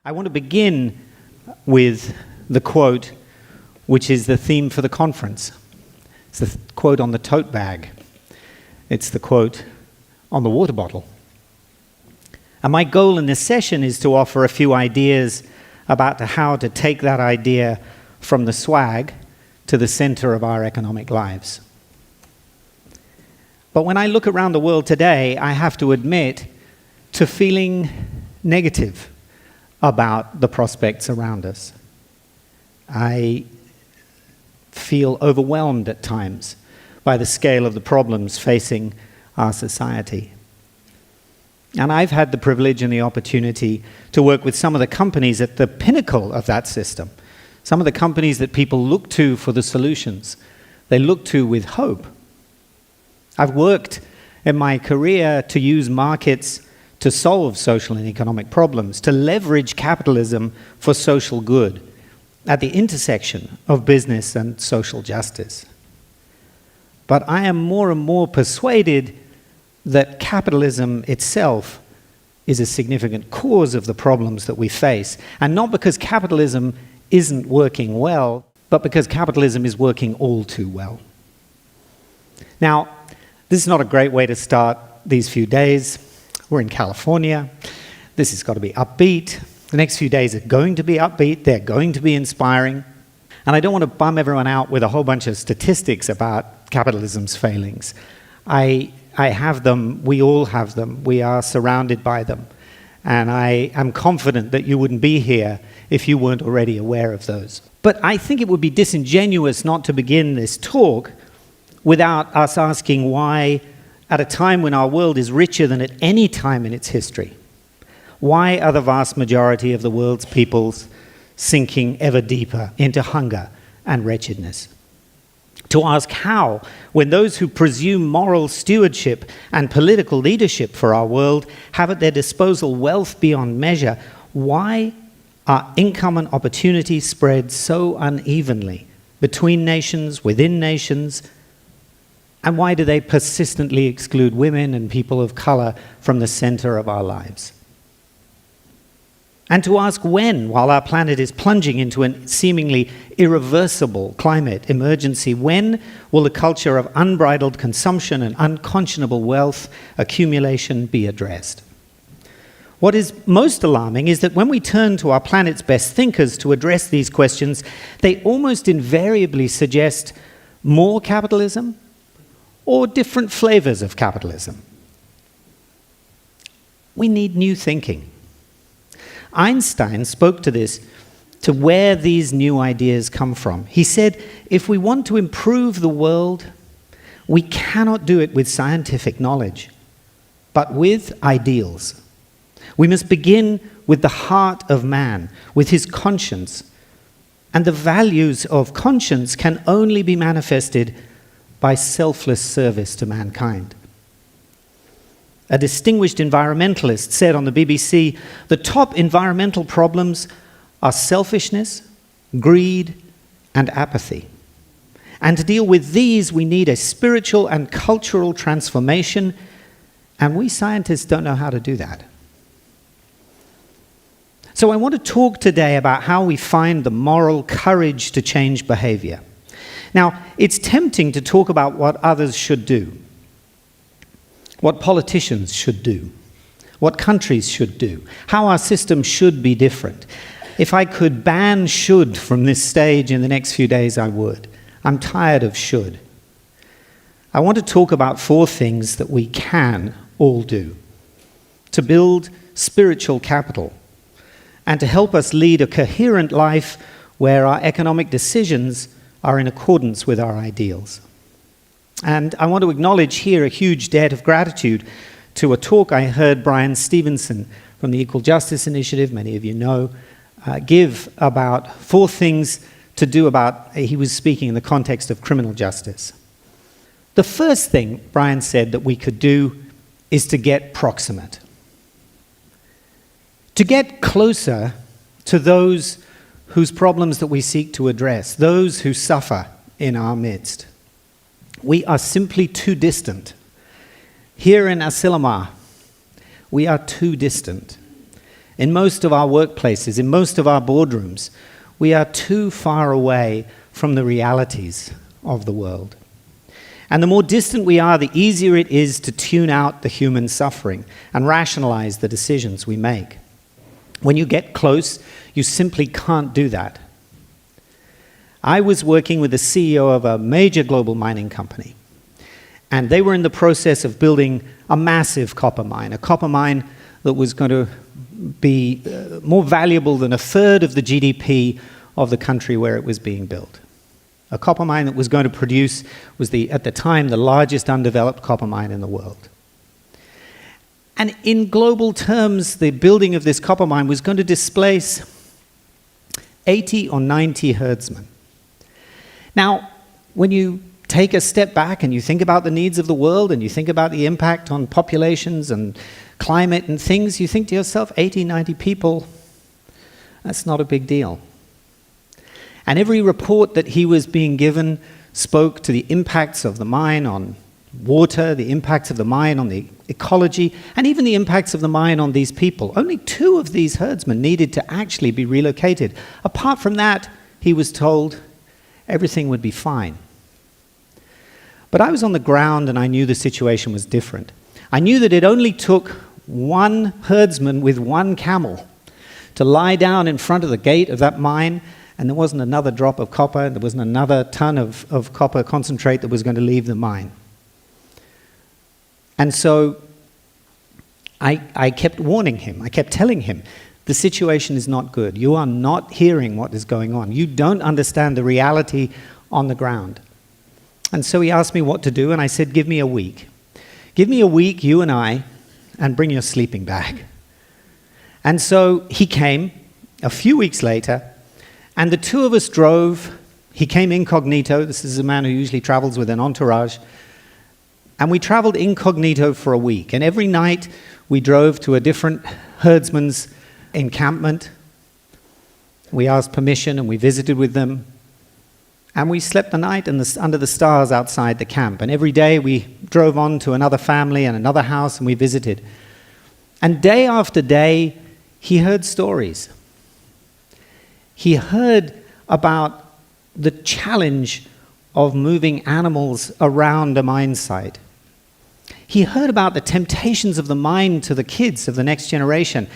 I want to begin with the quote, which is the theme for the conference. It's the quote on the tote bag. It's the quote on the water bottle. And my goal in this session is to offer a few ideas about how to take that idea from the swag to the center of our economic lives. But when I look around the world today, I have to admit to feeling negative about the prospects around us. I feel overwhelmed at times by the scale of the problems facing our society. And I've had the privilege and the opportunity to work with some of the companies at the pinnacle of that system, some of the companies that people look to for the solutions. They look to with hope. I've worked in my career to use markets to solve social and economic problems, to leverage capitalism for social good at the intersection of business and social justice. But I am more and more persuaded that capitalism itself is a significant cause of the problems that we face, and not because capitalism isn't working well, but because capitalism is working all too well. Now, this is not a great way to start these few days. We're in California. This has got to be upbeat. The next few days are going to be upbeat. They're going to be inspiring. And I don't want to bum everyone out with a whole bunch of statistics about capitalism's failings. I have them. We all have them. We are surrounded by them. And I am confident that you wouldn't be here if you weren't already aware of those. But I think it would be disingenuous not to begin this talk without us asking why, at a time when our world is richer than at any time in its history, why are the vast majority of the world's peoples sinking ever deeper into hunger and wretchedness? To ask how, when those who presume moral stewardship and political leadership for our world have at their disposal wealth beyond measure, why are income and opportunity spread so unevenly between nations, within nations, and why do they persistently exclude women and people of color from the center of our lives? And to ask when, while our planet is plunging into a seemingly irreversible climate emergency, when will the culture of unbridled consumption and unconscionable wealth accumulation be addressed? What is most alarming is that when we turn to our planet's best thinkers to address these questions, they almost invariably suggest more capitalism or different flavors of capitalism. We need new thinking. Einstein spoke to this, to where these new ideas come from. He said, if we want to improve the world, we cannot do it with scientific knowledge, but with ideals. We must begin with the heart of man, with his conscience. And the values of conscience can only be manifested by selfless service to mankind. A distinguished environmentalist said on the BBC, the top environmental problems are selfishness, greed, and apathy. And to deal with these, we need a spiritual and cultural transformation, and we scientists don't know how to do that. So I want to talk today about how we find the moral courage to change behavior. Now, it's tempting to talk about what others should do, what politicians should do, what countries should do, how our system should be different. If I could ban should from this stage in the next few days, I would. I'm tired of should. I want to talk about 4 things that we can all do to build spiritual capital and to help us lead a coherent life where our economic decisions are in accordance with our ideals. And I want to acknowledge here a huge debt of gratitude to a talk I heard Brian Stevenson from the Equal Justice Initiative, many of you know, give about 4 things to do about, he was speaking in the context of criminal justice. The first thing Brian said that we could do is to get proximate. To get closer to those whose problems that we seek to address, those who suffer in our midst. We are simply too distant. Here in Asilomar, we are too distant. in most of our workplaces, in most of our boardrooms, we are too far away from the realities of the world. And the more distant we are, the easier it is to tune out the human suffering and rationalize the decisions we make. When you get close, you simply can't do that. I was working with the CEO of a major global mining company, and they were in the process of building a massive copper mine, a copper mine that was going to be more valuable than a third of the GDP of the country where it was being built. A copper mine that was going to produce was, at the time, the largest undeveloped copper mine in the world. And in global terms, the building of this copper mine was going to displace 80 or 90 herdsmen. Now, when you take a step back and you think about the needs of the world and you think about the impact on populations and climate and things, you think to yourself, 80, 90 people, that's not a big deal. And every report that he was being given spoke to the impacts of the mine on water, the impacts of the mine on the ecology, and even the impacts of the mine on these people. Only 2 of these herdsmen needed to actually be relocated. Apart from that, he was told everything would be fine. But I was on the ground and I knew the situation was different. I knew that it only took one herdsman with one camel to lie down in front of the gate of that mine, and there wasn't another drop of copper, there wasn't another ton of copper concentrate that was going to leave the mine. And so I kept warning him, I kept telling him, the situation is not good. You are not hearing what is going on. You don't understand the reality on the ground. And so he asked me what to do, and I said, give me a week. Give me a week, you and I, and bring your sleeping bag. And so he came a few weeks later, and the 2 of us drove. He came incognito. This is a man who usually travels with an entourage. And we traveled incognito for a week. And every night we drove to a different herdsman's encampment. We asked permission and we visited with them. And we slept the night under the stars outside the camp. And every day we drove on to another family and another house and we visited. And day after day, he heard stories. He heard about the challenge of moving animals around a mine site. He heard about the temptations of the mine to the kids of the next generation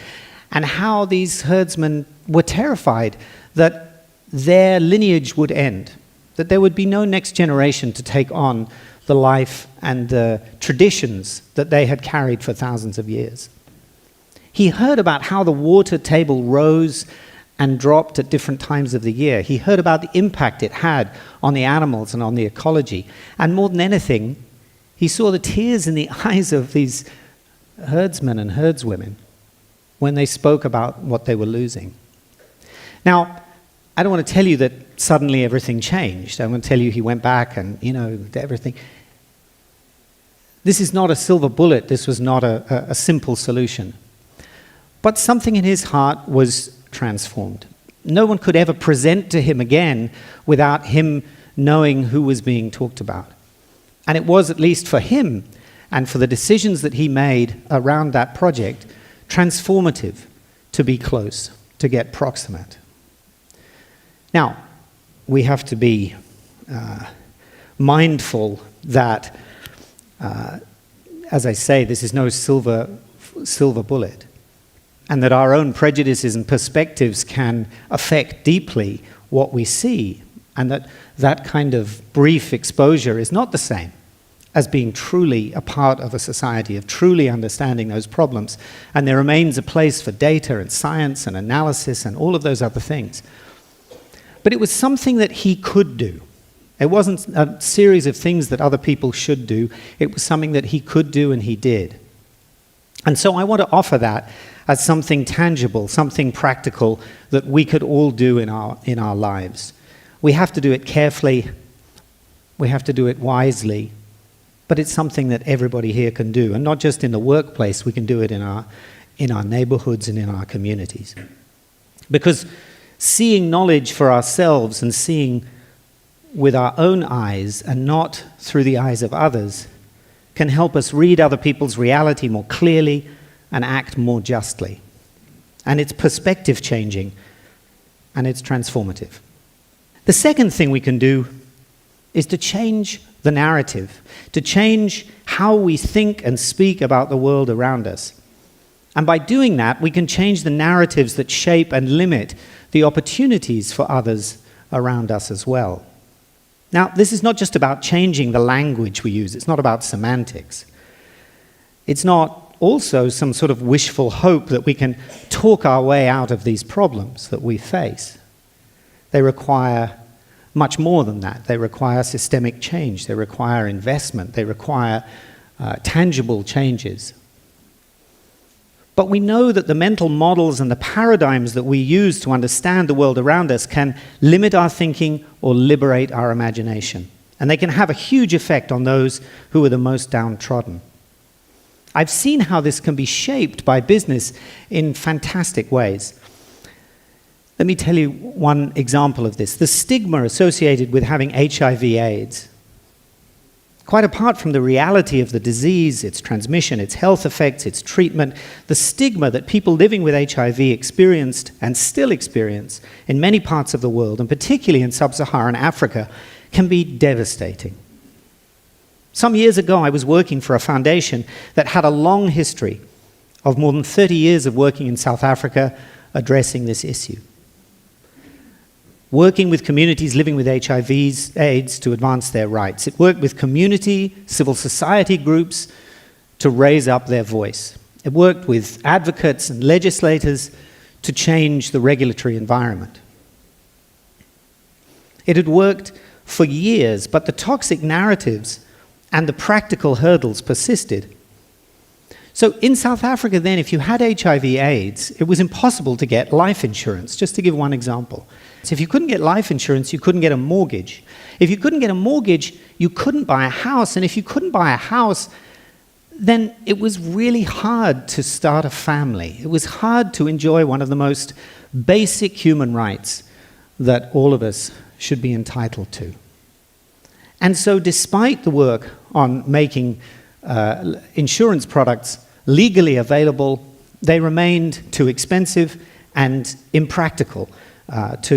and how these herdsmen were terrified that their lineage would end, that there would be no next generation to take on the life and the traditions that they had carried for thousands of years. He heard about how the water table rose and dropped at different times of the year. He heard about the impact it had on the animals and on the ecology. And more than anything, he saw the tears in the eyes of these herdsmen and herdswomen when they spoke about what they were losing. Now, I don't want to tell you that suddenly everything changed. I want to tell you he went back and, everything. This is not a silver bullet. This was not a simple solution. But something in his heart was transformed. No one could ever present to him again without him knowing who was being talked about. And it was, at least for him and for the decisions that he made around that project, transformative to be close, to get proximate. Now, we have to be mindful that, as I say, this is no silver bullet, and that our own prejudices and perspectives can affect deeply what we see, and that kind of brief exposure is not the same as being truly a part of a society, of truly understanding those problems. And there remains a place for data and science and analysis and all of those other things. But it was something that he could do. It wasn't a series of things that other people should do. It was something that he could do, and he did. And so I want to offer that as something tangible, something practical that we could all do in our lives. We have to do it carefully. We have to do it wisely. But it's something that everybody here can do. And not just in the workplace, we can do it in our neighborhoods and in our communities. Because seeing knowledge for ourselves and seeing with our own eyes and not through the eyes of others can help us read other people's reality more clearly and act more justly. and it's perspective changing, and it's transformative. The second thing we can do is to change the narrative, to change how we think and speak about the world around us. And by doing that, we can change the narratives that shape and limit the opportunities for others around us as well. Now, this is not just about changing the language we use. It's not about semantics. It's not also some sort of wishful hope that we can talk our way out of these problems that we face. They require much more than that. They require systemic change. They require investment. They require tangible changes. But we know that the mental models and the paradigms that we use to understand the world around us can limit our thinking or liberate our imagination. And they can have a huge effect on those who are the most downtrodden. I've seen how this can be shaped by business in fantastic ways. Let me tell you one example of this. The stigma associated with having HIV/AIDS. Quite apart from the reality of the disease, its transmission, its health effects, its treatment, the stigma that people living with HIV experienced and still experience in many parts of the world, and particularly in sub-Saharan Africa, can be devastating. Some years ago, I was working for a foundation that had a long history of more than 30 years of working in South Africa addressing this issue. Working with communities living with HIV/AIDS to advance their rights. It worked with community, civil society groups to raise up their voice. It worked with advocates and legislators to change the regulatory environment. It had worked for years, but the toxic narratives and the practical hurdles persisted. So in South Africa then, if you had HIV/AIDS, it was impossible to get life insurance, just to give one example. So if you couldn't get life insurance, you couldn't get a mortgage. If you couldn't get a mortgage, you couldn't buy a house. And if you couldn't buy a house, then it was really hard to start a family. It was hard to enjoy one of the most basic human rights that all of us should be entitled to. And so despite the work on making insurance products legally available, they remained too expensive and impractical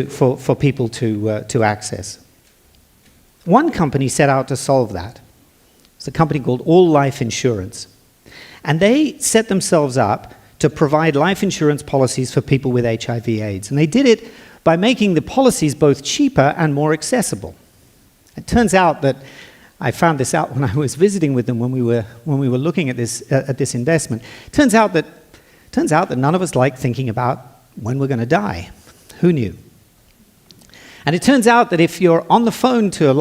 for people to access. One company set out to solve that. It's a company called All Life Insurance. And they set themselves up to provide life insurance policies for people with HIV/AIDS. And they did it by making the policies both cheaper and more accessible. It turns out that I found this out when I was visiting with them when we were looking at this investment. Turns out that none of us like thinking about when we're going to die. Who knew? And it turns out that if you're on the phone to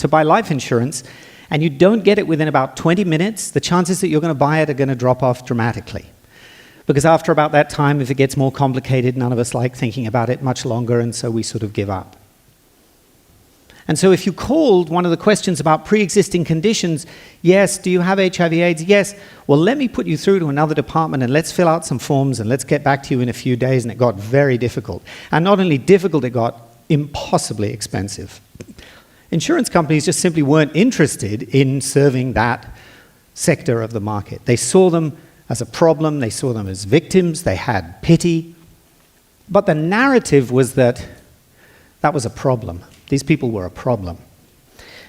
buy life insurance, and you don't get it within about 20 minutes, the chances that you're going to buy it are going to drop off dramatically. Because after about that time, if it gets more complicated, none of us like thinking about it much longer, and so we sort of give up. And so if you called one of the questions about pre-existing conditions, yes, do you have HIV/AIDS? Yes. Well, let me put you through to another department and let's fill out some forms and let's get back to you in a few days. And it got very difficult. And not only difficult, it got impossibly expensive. Insurance companies just simply weren't interested in serving that sector of the market. They saw them as a problem. They saw them as victims. They had pity. But the narrative was that that was a problem. These people were a problem.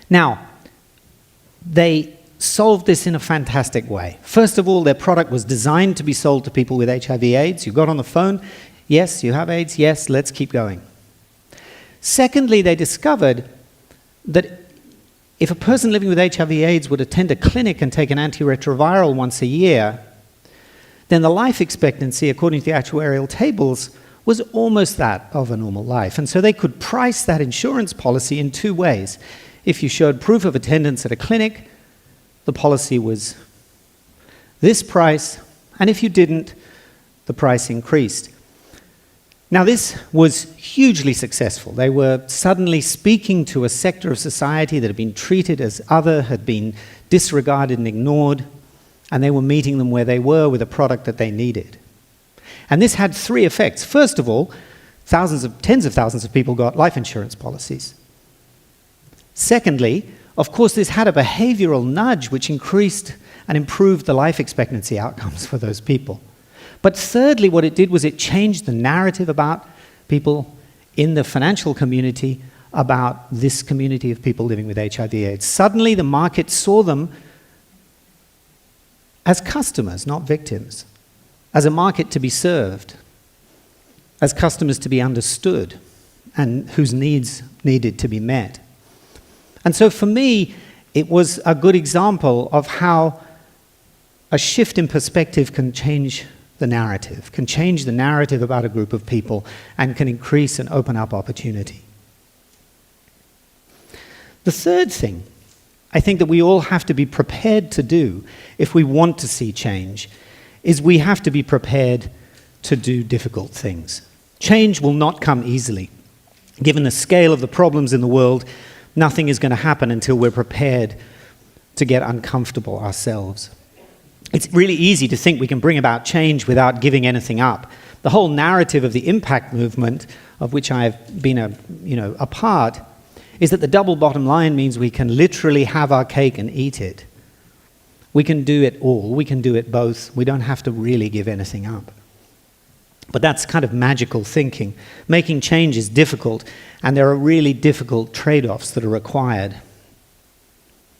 Now, they solved this in a fantastic way. First of all, their product was designed to be sold to people with HIV/AIDS. You got on the phone, yes, you have AIDS, yes, let's keep going. Secondly, they discovered that if a person living with HIV/AIDS would attend a clinic and take an antiretroviral once a year, then the life expectancy, according to the actuarial tables, was almost that of a normal life. And so they could price that insurance policy in two ways. If you showed proof of attendance at a clinic, the policy was this price, and if you didn't, the price increased. Now, this was hugely successful. They were suddenly speaking to a sector of society that had been treated as other, had been disregarded and ignored, and they were meeting them where they were with a product that they needed. And this had three effects. First of all, tens of thousands of people got life insurance policies. Secondly, of course, this had a behavioral nudge which increased and improved the life expectancy outcomes for those people. But thirdly, what it did was it changed the narrative about people in the financial community about this community of people living with HIV/AIDS. Suddenly, the market saw them as customers, not victims, as a market to be served, as customers to be understood, and whose needs needed to be met. And so for me, it was a good example of how a shift in perspective can change the narrative about a group of people, and can increase and open up opportunity. The third thing I think that we all have to be prepared to do if we want to see change is we have to be prepared to do difficult things. Change will not come easily. Given the scale of the problems in the world, nothing is going to happen until we're prepared to get uncomfortable ourselves. It's really easy to think we can bring about change without giving anything up. The whole narrative of the impact movement, of which I've been a part, is that the double bottom line means we can literally have our cake and eat it. We can do it all. We can do it both. We don't have to really give anything up. But that's kind of magical thinking. Making change is difficult, and there are really difficult trade-offs that are required.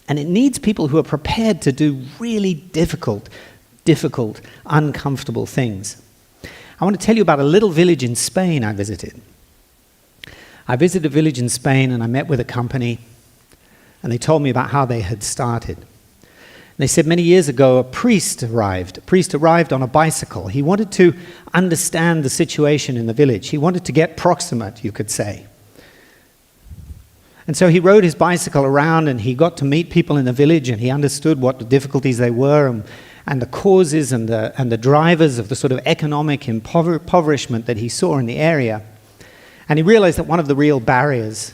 And it needs people who are prepared to do really difficult, uncomfortable things. I want to tell you about a little village in Spain I visited. I visited a village in Spain and I met with a company, and they told me about how they had started. They said many years ago a priest arrived on a bicycle. He wanted to understand the situation in the village. He wanted to get proximate, you could say. And so he rode his bicycle around and he got to meet people in the village, and he understood what the difficulties they were and the causes and the drivers of the sort of economic impoverishment that he saw in the area. And he realized that one of the real barriers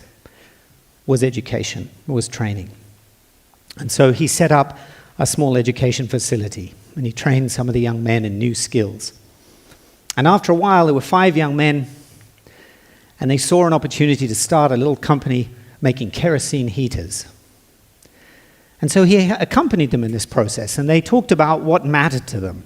was education, was training. And so he set up a small education facility, and he trained some of the young men in new skills. And after a while, there were 5 young men, and they saw an opportunity to start a little company making kerosene heaters. And so he accompanied them in this process, and they talked about what mattered to them.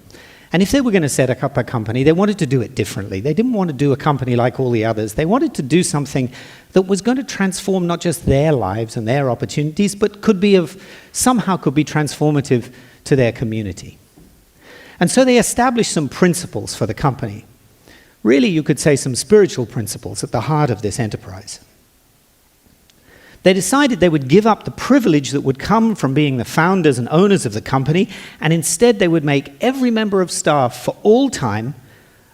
And if they were going to set up a company, they wanted to do it differently. They didn't want to do a company like all the others. They wanted to do something that was going to transform not just their lives and their opportunities, but somehow could be transformative to their community. And so they established some principles for the company. Really, you could say some spiritual principles at the heart of this enterprise. They decided they would give up the privilege that would come from being the founders and owners of the company, and instead they would make every member of staff for all time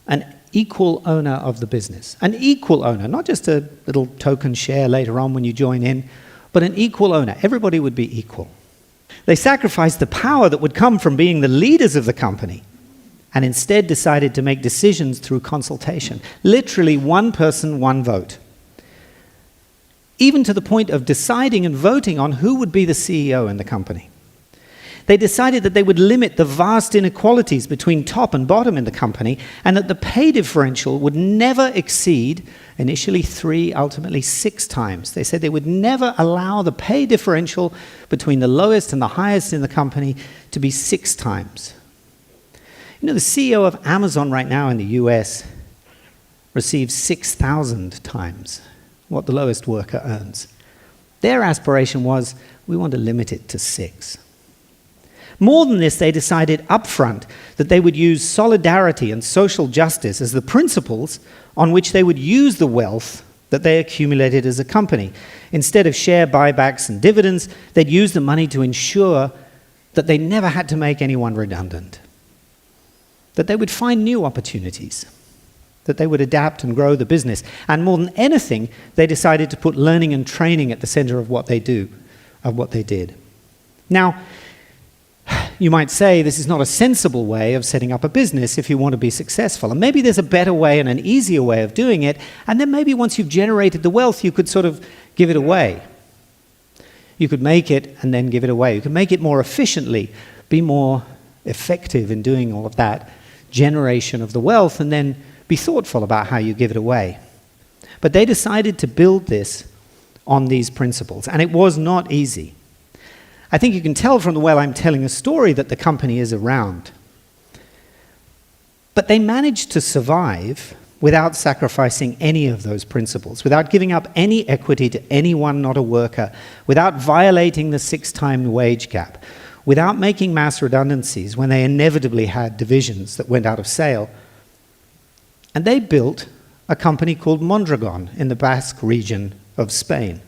an equal owner of the business. An equal owner, not just a little token share later on when you join in, but an equal owner. Everybody would be equal. They sacrificed the power that would come from being the leaders of the company, and instead decided to make decisions through consultation. Literally, one person, one vote. Even to the point of deciding and voting on who would be the CEO in the company. They decided that they would limit the vast inequalities between top and bottom in the company, and that the pay differential would never exceed, initially 3, ultimately 6 times. They said they would never allow the pay differential between the lowest and the highest in the company to be 6 times. You know, the CEO of Amazon right now in the US receives 6,000 times what the lowest worker earns. Their aspiration was, we want to limit it to 6. More than this, they decided upfront that they would use solidarity and social justice as the principles on which they would use the wealth that they accumulated as a company. Instead of share buybacks and dividends, they'd use the money to ensure that they never had to make anyone redundant, that they would find new opportunities, that they would adapt and grow the business. And more than anything, they decided to put learning and training at the center of what they did. Now, you might say this is not a sensible way of setting up a business if you want to be successful. And maybe there's a better way and an easier way of doing it. And then maybe once you've generated the wealth, you could sort of give it away. You could make it and then give it away. You could make it more efficiently, be more effective in doing all of that generation of the wealth, and then be thoughtful about how you give it away. But they decided to build this on these principles, and it was not easy. I think you can tell from the way I'm telling a story that the company is around. But they managed to survive without sacrificing any of those principles, without giving up any equity to anyone not a worker, without violating the 6-time wage gap, without making mass redundancies when they inevitably had divisions that went out of sale. And they built a company called Mondragon in the Basque region of Spain.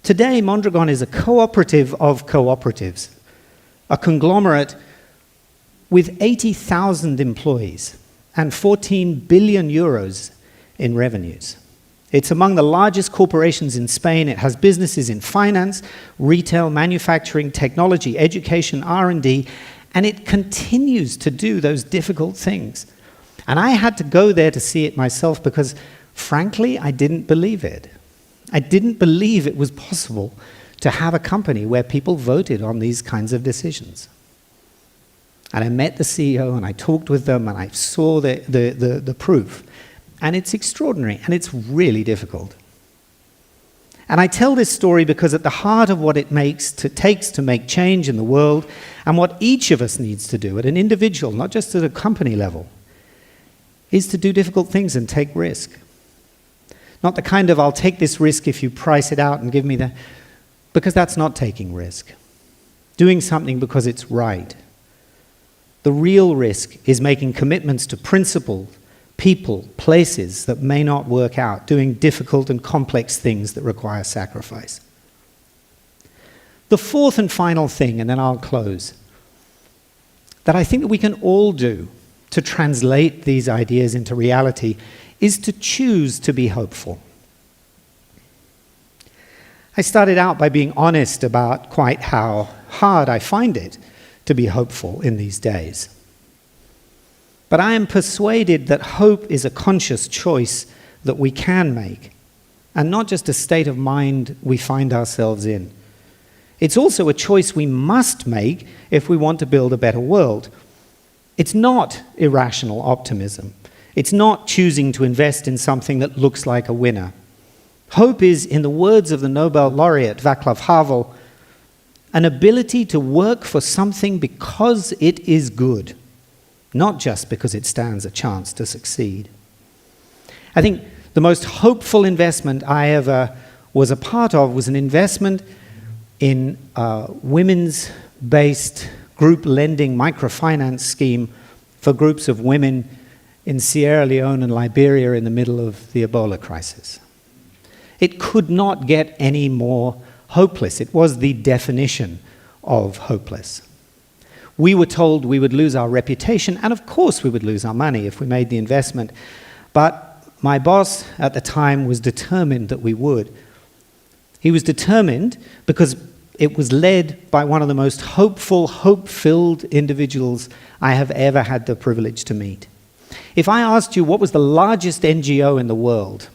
Today, Mondragon is a cooperative of cooperatives, a conglomerate with 80,000 employees and 14 billion euros in revenues. It's among the largest corporations in Spain. It has businesses in finance, retail, manufacturing, technology, education, R&D, and it continues to do those difficult things. And I had to go there to see it myself because, frankly, I didn't believe it. I didn't believe it was possible to have a company where people voted on these kinds of decisions. And I met the CEO and I talked with them and I saw the proof. And it's extraordinary and it's really difficult. And I tell this story because at the heart of what it takes to make change in the world and what each of us needs to do at an individual, not just at a company level, is to do difficult things and take risk. Not the kind of, I'll take this risk if you price it out and give me the... Because that's not taking risk. Doing something because it's right. The real risk is making commitments to principle, people, places that may not work out, doing difficult and complex things that require sacrifice. The fourth and final thing, and then I'll close, that I think that we can all do to translate these ideas into reality is to choose to be hopeful. I started out by being honest about quite how hard I find it to be hopeful in these days. But I am persuaded that hope is a conscious choice that we can make, and not just a state of mind we find ourselves in. It's also a choice we must make if we want to build a better world. It's not irrational optimism. It's not choosing to invest in something that looks like a winner. Hope is, in the words of the Nobel laureate Václav Havel, an ability to work for something because it is good, not just because it stands a chance to succeed. I think the most hopeful investment I ever was a part of was an investment in a women's-based group lending microfinance scheme for groups of women in Sierra Leone and Liberia in the middle of the Ebola crisis. It could not get any more hopeless. It was the definition of hopeless. We were told we would lose our reputation, and of course we would lose our money if we made the investment. But my boss at the time was determined that we would. He was determined because it was led by one of the most hopeful, hope-filled individuals I have ever had the privilege to meet. If I asked you what was the largest NGO in the world,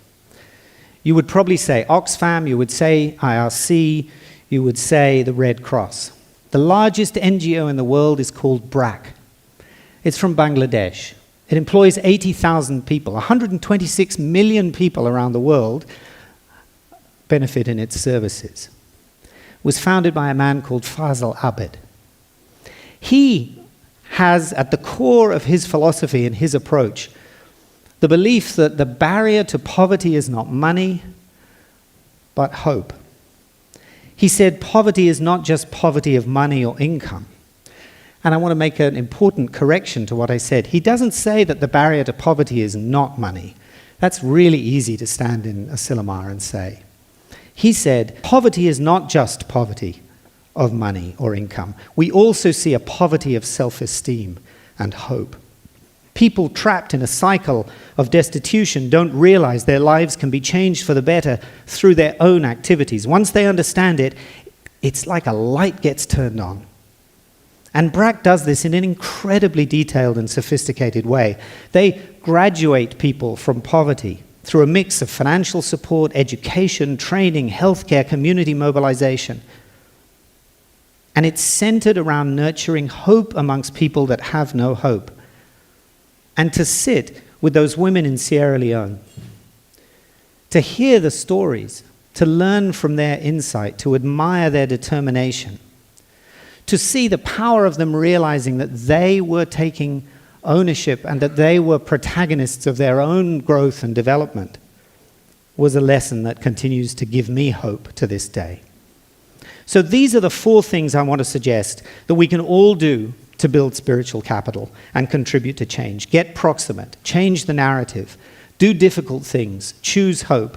you would probably say Oxfam, you would say IRC, you would say the Red Cross. The largest NGO in the world is called BRAC. It's from Bangladesh. It employs 80,000 people. 126 million people around the world benefit in its services. It was founded by a man called Fazal Abed. He has at the core of his philosophy and his approach the belief that the barrier to poverty is not money, but hope. He said poverty is not just poverty of money or income. And I want to make an important correction to what I said. He doesn't say that the barrier to poverty is not money. That's really easy to stand in a Silomar and say. He said poverty is not just poverty of money or income. We also see a poverty of self-esteem and hope. People trapped in a cycle of destitution don't realize their lives can be changed for the better through their own activities. Once they understand it, it's like a light gets turned on. And BRAC does this in an incredibly detailed and sophisticated way. They graduate people from poverty through a mix of financial support, education, training, healthcare, community mobilization. And it's centered around nurturing hope amongst people that have no hope. And to sit with those women in Sierra Leone, to hear the stories, to learn from their insight, to admire their determination, to see the power of them realizing that they were taking ownership and that they were protagonists of their own growth and development was a lesson that continues to give me hope to this day. So these are the 4 things I want to suggest that we can all do to build spiritual capital and contribute to change. Get proximate, change the narrative, do difficult things, choose hope.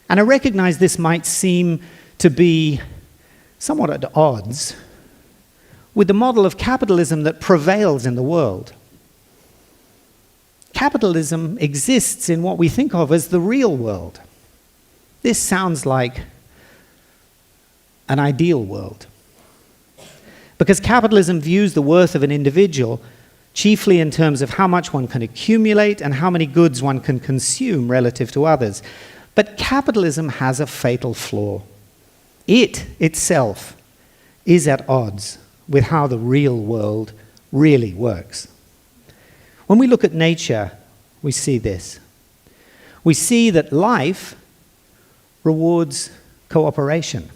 And I recognize this might seem to be somewhat at odds with the model of capitalism that prevails in the world. Capitalism exists in what we think of as the real world. This sounds like an ideal world, because capitalism views the worth of an individual chiefly in terms of how much one can accumulate and how many goods one can consume relative to others. But capitalism has a fatal flaw. It itself is at odds with how the real world really works. When we look at nature, we see this. We see that life rewards cooperation.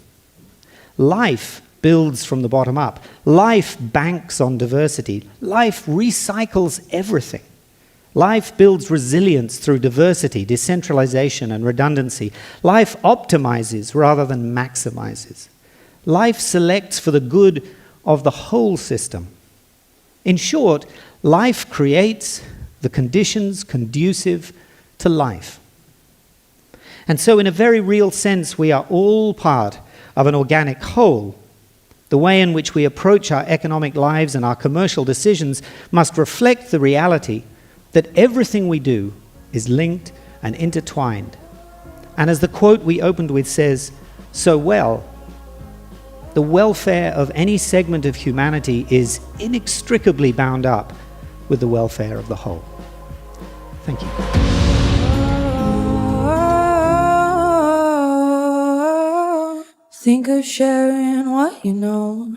Life builds from the bottom up. Life banks on diversity. Life recycles everything. Life builds resilience through diversity, decentralization, and redundancy. Life optimizes rather than maximizes. Life selects for the good of the whole system. In short, life creates the conditions conducive to life. And so in a very real sense, we are all part of an organic whole. The way in which we approach our economic lives and our commercial decisions must reflect the reality that everything we do is linked and intertwined. And as the quote we opened with says so well, the welfare of any segment of humanity is inextricably bound up with the welfare of the whole. Thank you. Think of sharing what you know.